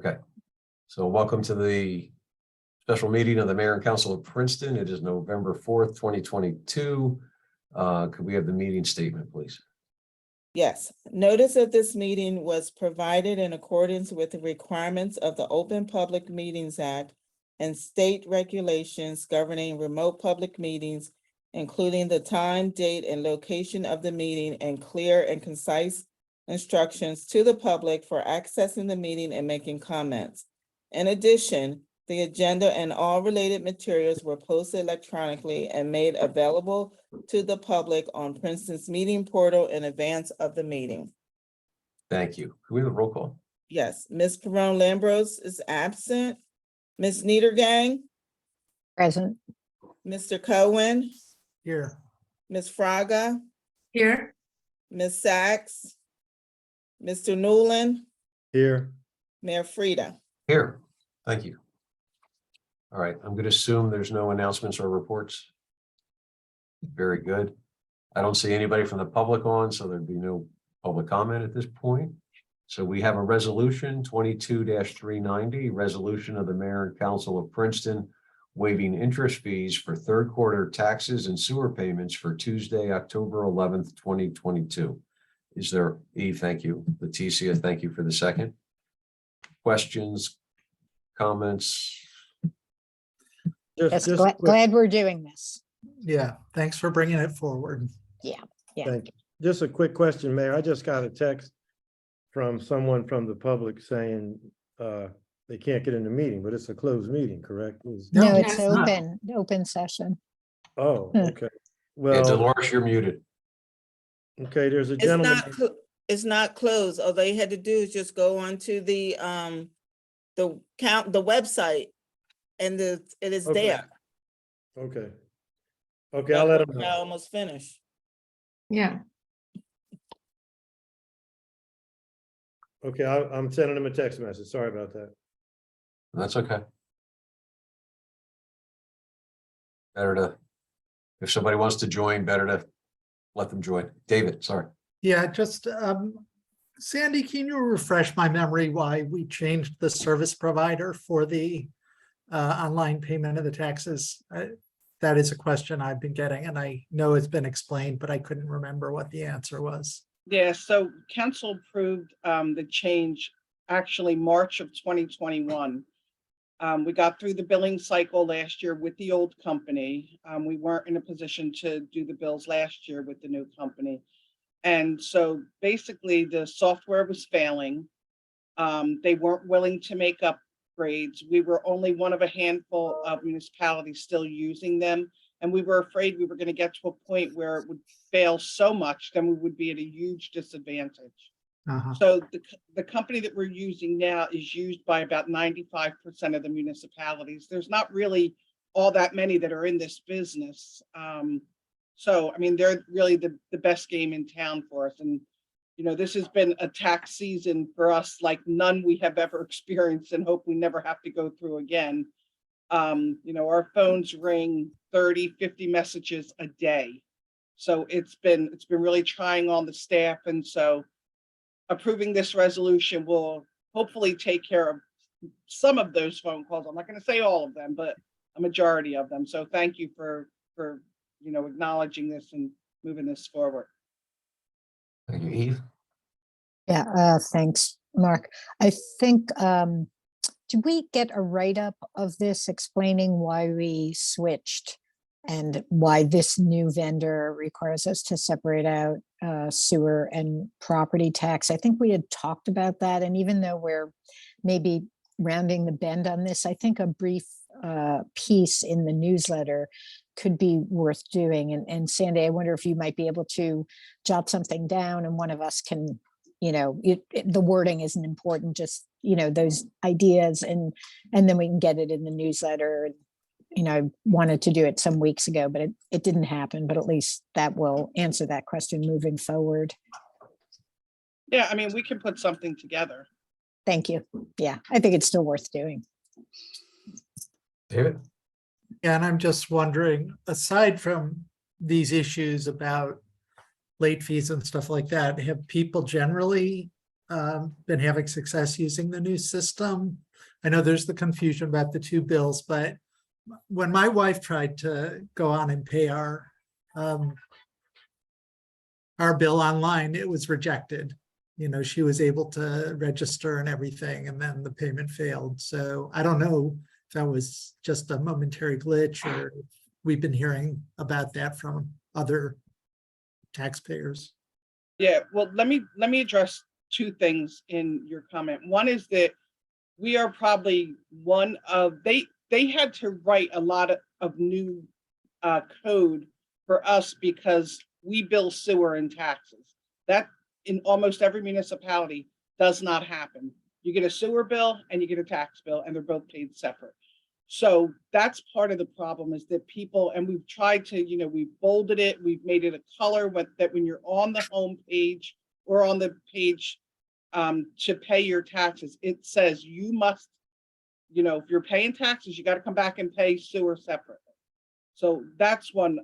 Okay, so welcome to the special meeting of the Mayor and Council of Princeton. It is November 4th, 2022. Could we have the meeting statement, please? Yes, notice of this meeting was provided in accordance with the requirements of the Open Public Meetings Act and state regulations governing remote public meetings, including the time, date, and location of the meeting, and clear and concise instructions to the public for accessing the meeting and making comments. In addition, the agenda and all related materials were posted electronically and made available to the public on Princeton's meeting portal in advance of the meeting. Thank you. Can we have a roll call? Yes, Ms. Perone Lambros is absent. Ms. Niedergang, Present. Mr. Cohen, Here. Ms. Fraga, Here. Ms. Sachs, Mr. Newland, Here. Mayor Frida. Here. Thank you. All right, I'm going to assume there's no announcements or reports. Very good. I don't see anybody from the public on, so there'd be no public comment at this point. So we have a resolution 22-390, resolution of the Mayor and Council of Princeton waiving interest fees for third quarter taxes and sewer payments for Tuesday, October 11th, 2022. Is there, Eve, thank you. Leticia, thank you for the second. Questions, comments? Just glad we're doing this. Yeah, thanks for bringing it forward. Yeah. Thank you. Just a quick question, Mayor. I just got a text from someone from the public saying they can't get in the meeting, but it's a closed meeting, correct? No, it's it's not. open session. Oh, okay. Yeah, Well, Dolores, you're muted. okay, there's a gentleman. It's not closed. All they had to do is just go onto the website and it is Okay. there. Okay. Okay, I'll let him I know. almost finished. Yeah. Okay, I'm sending him a text message. Sorry about that. That's okay. Better to, if somebody wants to join, better to let them join. David, sorry. Yeah, just Sandy, can you refresh my memory why we changed the service provider for the online payment of the taxes? That is a question I've been getting, and I know it's been explained, but I couldn't remember what the answer was. Yeah, so council approved the change actually March of 2021. We got through the billing cycle last year with the old company. We weren't in a position to do the bills last year with the new company. And so basically the software was failing. They weren't willing to make upgrades. We were only one of a handful of municipalities still using them. And we were afraid we were going to get to a point where it would fail so much, then we would be at a huge disadvantage. So the company that we're using now is used by about 95% of the municipalities. There's not really all that many that are in this business. So, I mean, they're really the best game in town for us. And, you know, this has been a tax season for us like none we have ever experienced, and hope we never have to go through again. You know, our phones ring 30, 50 messages a day. So it's been really trying on the staff. And so approving this resolution will hopefully take care of some of those phone calls. I'm not going to say all of them, but a majority of them. So thank you for you know, acknowledging this and moving this forward. Thank you, Eve. Yeah, thanks, Mark. I think, did we get a write-up of this explaining why we switched and why this new vendor requires us to separate out sewer and property tax? I think we had talked about that. And even though we're maybe rounding the bend on this, I think a brief piece in the newsletter could be worth doing. And Sandy, I wonder if you might be able to jot something down and one of us can, you know, the wording isn't important, just, you know, those ideas, and then we can get it in the newsletter. You know, I wanted to do it some weeks ago, but it didn't happen, but at least that will answer that question moving forward. Yeah, I mean, we can put something together. Thank you. Yeah, I think it's still worth doing. David? Yeah, and I'm just wondering, aside from these issues about late fees and stuff like that, have people generally been having success using the new system. I know there's the confusion about the two bills, but when my wife tried to go on and pay our bill online, it was rejected. You know, she was able to register and everything, and then the payment failed. So I don't know if that was just a momentary glitch, or if we've been hearing about that from other taxpayers. Yeah, well, let me address two things in your comment. One is that we are probably one of, they had to write a lot of new code for us because we bill sewer and taxes. That in almost every municipality does not happen. You get a sewer bill and you get a tax bill, and they're both paid separate. So that's part of the problem, is that people, and we've tried to, you know, we've bolded it, we've made it a color that when you're on the home page or on the page to pay your taxes, it says you must, you know, if you're paying taxes, you got to come back and pay sewer separately. So that's one.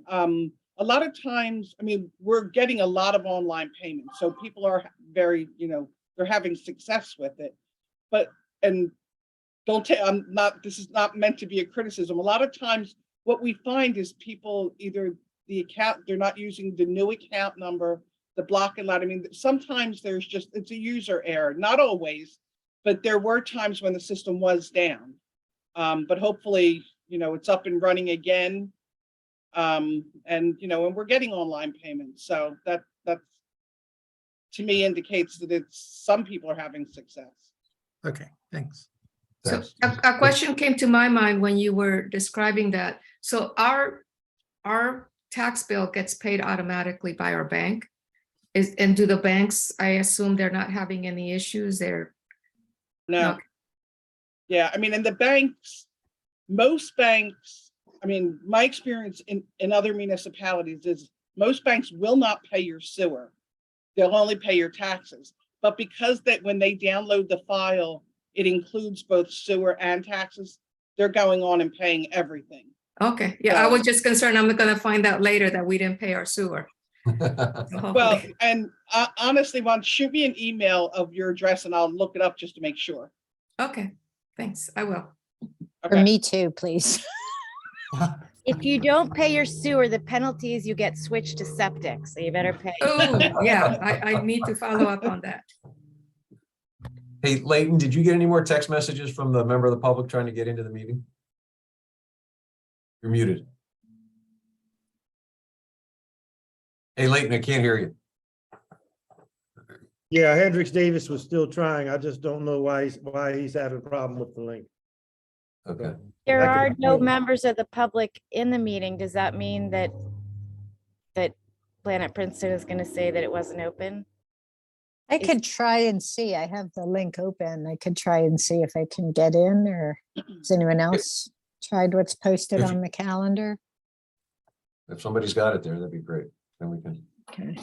A lot of times, I mean, we're getting a lot of online payments, so people are very, you know, they're having success with it. But, and don't take, I'm not, this is not meant to be a criticism. A lot of times what we find is people either the account, they're not using the new account number, the block and lot. I mean, sometimes there's just, it's a user error, not always, but there were times when the system was down. But hopefully, you know, it's up and running again. And, you know, and we're getting online payments. So that's to me indicates that it's, some people are having success. Okay, thanks. So Thanks. a question came to my mind when you were describing that. So our tax bill gets paid automatically by our bank. And do the banks, I assume they're not having any issues there? No. Okay. Yeah, I mean, and the banks, most banks, I mean, my experience in other municipalities is most banks will not pay your sewer. They'll only pay your taxes. But because that when they download the file, it includes both sewer and taxes, they're going on and paying everything. Okay, yeah, I was just concerned, I'm gonna find out later that we didn't pay our sewer. So Well, hopefully- and honestly, Ron, shoot me an email of your address and I'll look it up just to make sure. Okay, thanks, I will. For Okay. me too, please. If you don't pay your sewer, the penalty is you get switched to septic, so you better pay. Oh, yeah, I need to follow up on that. Hey, Leighton, did you get any more text messages from the member of the public trying to get into the meeting? You're muted. Hey, Leighton, I can't hear you. Yeah, Hendricks Davis was still trying. I just don't know why he's having a problem with the link. Okay. There I are can- no members of the public in the meeting. Does that mean that Planet Princeton is going to say that it wasn't open? I Is- could try and see. I have the link open. I could try and see if I can get in, or has anyone else tried what's posted If you- on the calendar? If somebody's got it there, that'd be great. Then we can. Okay.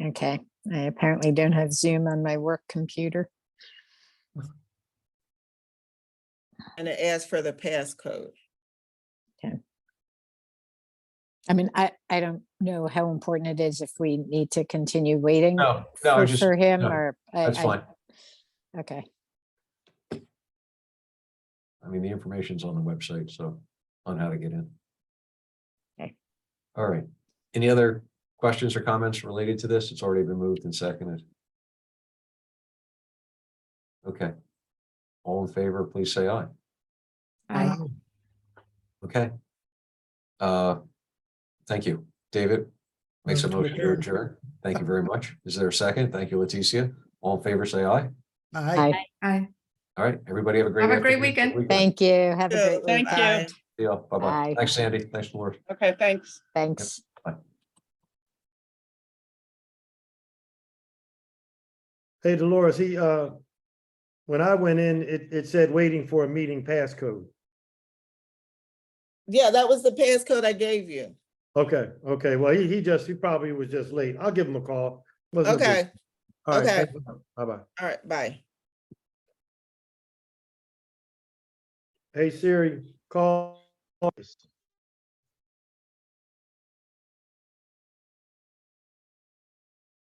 Okay, I apparently don't have Zoom on my work computer. And it asks for the passcode. I mean, I don't know how important it is if we need to continue waiting No, no, I just, for him, no, or. that's fine. Okay, I mean, the information's on the website, so on how to get in. Okay. All right. Any other questions or comments related to this? It's already been moved and seconded. Okay. All in favor, please say aye. I, Okay. Thank you. David makes a Move to motion to adjourn. adjourn. Thank you very much. Is there a second? Thank you, Leticia. All in favor, say aye. Aye. I. All right, everybody have a great Have a great afternoon. weekend. thank you. Have a Yeah, great thank week. you. Bye. See ya. Bye-bye. Bye. Thanks, Sandy. Thanks, Dolores. Okay, thanks. Thanks. Hey, Dolores, when I went in, it said waiting for a meeting passcode. Yeah, that was the passcode I gave you. Okay, okay, well, he probably was just late. I'll give him a call. Wasn't a big- Okay, All right, okay. thanks a lot. Bye-bye. all right, bye. Hey Siri, call office.